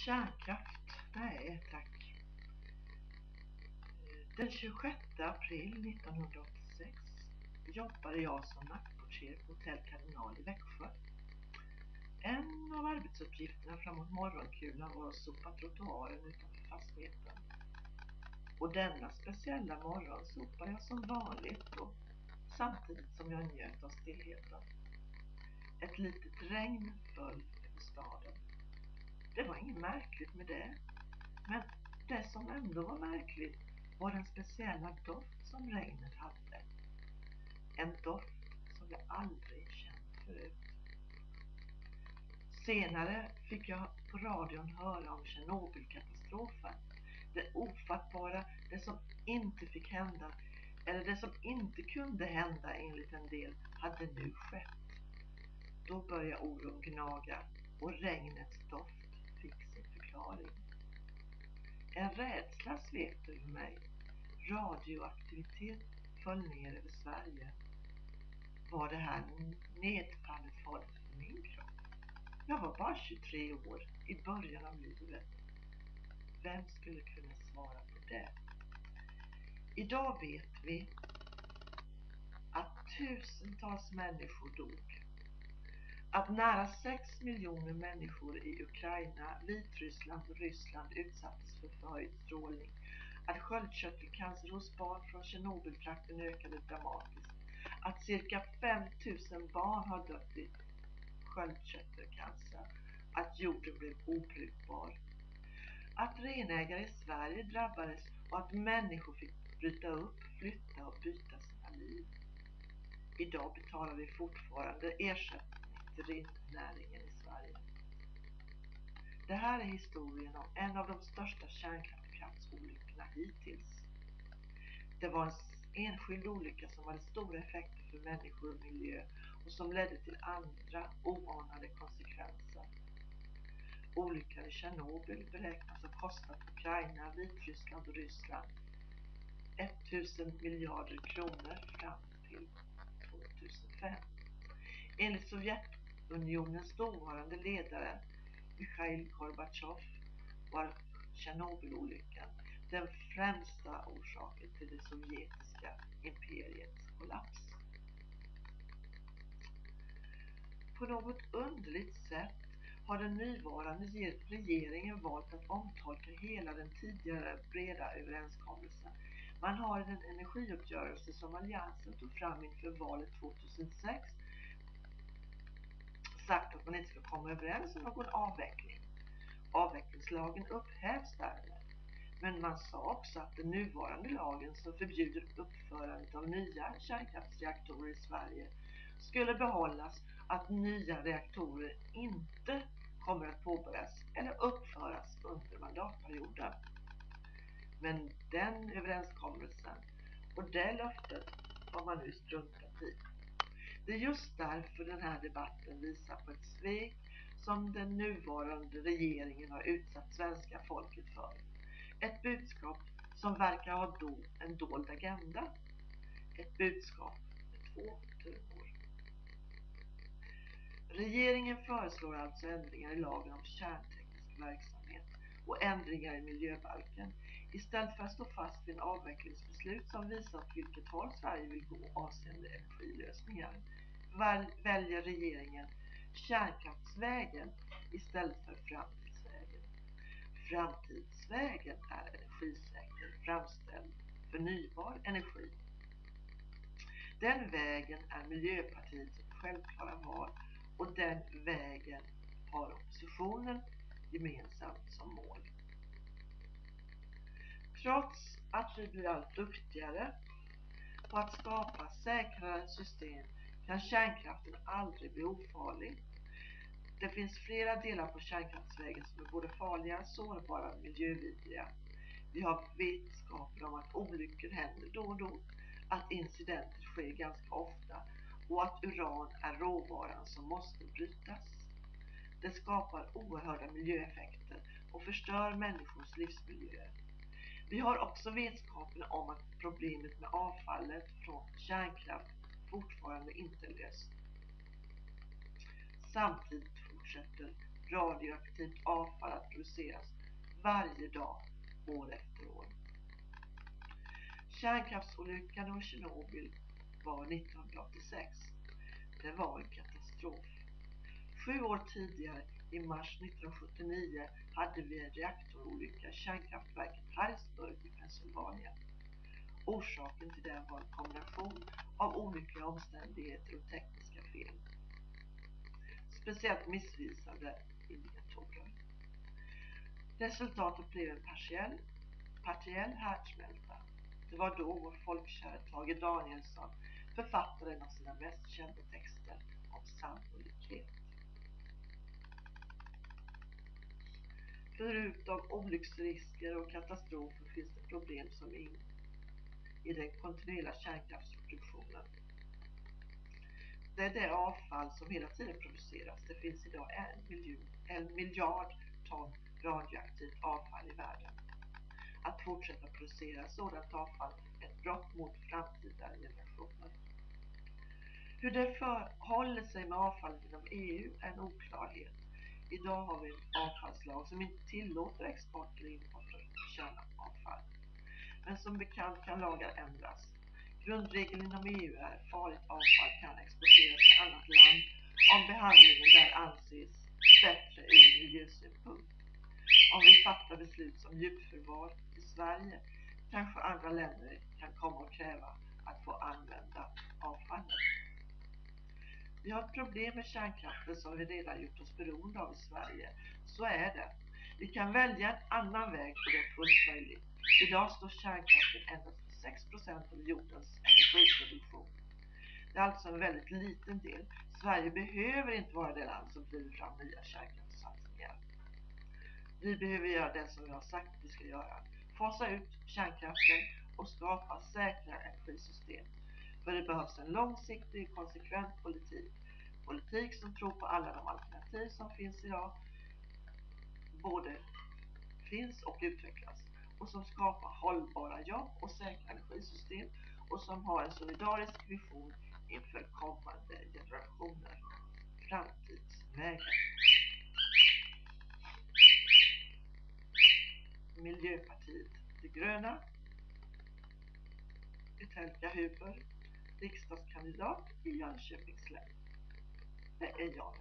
Kärnkraft? Nej, tack. Den 26 april 1986 jobbade jag som nattportier på Etelka i Växjö. En av arbetsuppgifterna framåt morgonkulan var att sopa trottoaren utanför fastigheten. Och denna speciella morgon sopade jag som vanligt och samtidigt som jag njöt av stillheten. Ett litet regn föll över staden. Det var inget märkligt med det. Men det som ändå var märkligt var den speciella doft som regnet hade. En doft som jag aldrig känt förut. Senare fick jag på radion höra om Tjernobylkatastrofen. Det ofattbara, det som inte fick hända eller det som inte kunde hända enligt en del hade nu skett. Då började oron gnaga och regnets doft fick sin förklaring. En rädsla svepte över mig. Radioaktivitet föll ner över Sverige. Var det här nedfallet farligt för min kropp? Jag var bara 23 år i början av livet. Vem skulle kunna svara på det? Idag vet vi att tusentals människor dog. Att nära 6 miljoner människor i Ukraina, Vitryssland och Ryssland utsattes för förhöjd strålning. Att sköldkörtelcancer hos barn från Tjernobyltrakten ökade dramatiskt. Att cirka 5000 barn har dött i sköldkörtelcancer. Att jorden blev obrukbar. Att renägare i Sverige drabbades och att människor fick bryta upp, flytta och byta sina liv. Idag betalar vi fortfarande ersättning till rennäringen i Sverige. Det här är historien om en av de största kärnkraftsolyckorna hittills. Det var en enskild olycka som hade stora effekter för människor och miljö och som ledde till andra oanade konsekvenser. Olyckan i Tjernobyl beräknas ha kostat Ukraina, Vitryssland och Ryssland 1000 miljarder kronor fram till 2005. Enligt Sovjetunionens dåvarande ledare Mikhail Gorbatjov var Tjernobylolyckan den främsta orsaken till det sovjetiska imperiets kollaps. På något underligt sätt har den nuvarande regeringen valt att omtolka hela den tidigare breda överenskommelsen. Man har i den energiuppgörelse som alliansen tog fram inför valet 2006 sagt att man inte ska komma överens om någon avveckling. Avvecklingslagen upphävs därmed. Men man sa också att den nuvarande lagen som förbjuder uppförandet av nya kärnkraftsreaktorer i Sverige skulle behållas, att nya reaktorer inte kommer att påbörjas eller uppföras under mandatperioden. Men den överenskommelsen och det löftet har man nu struntat i. Det är just därför den här debatten visar på ett svek som den nuvarande regeringen har utsatt svenska folket för. Ett budskap som verkar ha en dold agenda. Ett budskap med 2 tungor. Regeringen föreslår alltså ändringar i lagen om kärnteknisk verksamhet och ändringar i miljöbalken istället för att stå fast vid en avvecklingsbeslut som visar åt vilket håll Sverige vill gå avseende energilösningar. Väljer regeringen kärnkraftsvägen istället för framtidsvägen. Framtidsvägen är energisäker, framställd, förnybar energi. Den vägen är Miljöpartiets självklara val och den vägen har oppositionen gemensamt som mål. Trots att vi blir allt duktigare på att skapa säkrare system kan kärnkraften aldrig bli ofarlig. Det finns flera delar på kärnkraftsvägen som är både farliga, sårbara och miljövidriga. Vi har vetskaper om att olyckor händer då och då, att incidenter sker ganska ofta och att uran är råvaran som måste brytas. Det skapar oerhörda miljöeffekter och förstör människors livsmiljöer. Vi har också vetskapen om att problemet med avfallet från kärnkraft fortfarande inte är löst. Samtidigt fortsätter radioaktivt avfall att produceras varje dag, år efter år. Kärnkraftsolyckan i Tjernobyl var 1986. Det var en katastrof. 7 år tidigare, i mars 1979, hade vi en reaktorolycka i kärnkraftverket Harrisburg i Pennsylvania. Orsaken till det var en kombination av olyckliga omständigheter och tekniska fel. Speciellt missvisande indikatorer. Resultatet blev en partiell härdsmälta. Det var då vår folkkära Tage Danielsson författade en av sina mest kända texter om sannolikhet. Förutom olycksrisker och katastrofer finns det problem som i den kontinuerliga kärnkraftsproduktionen. Det är det avfall som hela tiden produceras. Det finns idag 1 miljard ton radioaktivt avfall i världen. Att fortsätta producera sådant avfall är ett brott mot framtida generationer. Hur det förhåller sig med avfallet inom EU är en oklarhet. Idag har vi en avfallslag som inte tillåter export eller import av kärnavfall. Men som bekant kan lagar ändras. Grundregeln inom EU är att farligt avfall kan exporteras till annat land om behandlingen där anses bättre ur miljösynpunkt. Om vi fattar beslut som djupförvar i Sverige, kanske andra länder kan komma att kräva att få använda avfallet. Vi har ett problem med kärnkraften som vi redan gjort oss beroende av i Sverige. Så är det. Vi kan välja en annan väg och det är fullt möjligt. Idag står kärnkraften endast för 6% av jordens energiproduktion. Det är alltså en väldigt liten del. Sverige behöver inte vara det land som driver fram nya kärnkraftssatsningar. Vi behöver göra det som vi har sagt vi ska göra. Fasa ut kärnkraften och skapa säkra energisystem. För det behövs en långsiktig, konsekvent politik. Politik som tror på alla de alternativ som finns idag. Både finns och utvecklas. Och som skapar hållbara jobb och säkra energisystem. Och som har en solidarisk vision inför kommande generationer. Framtidsvägen. Miljöpartiet de gröna. Etelka Huber, riksdagskandidat i Jönköpings län. Det är jag.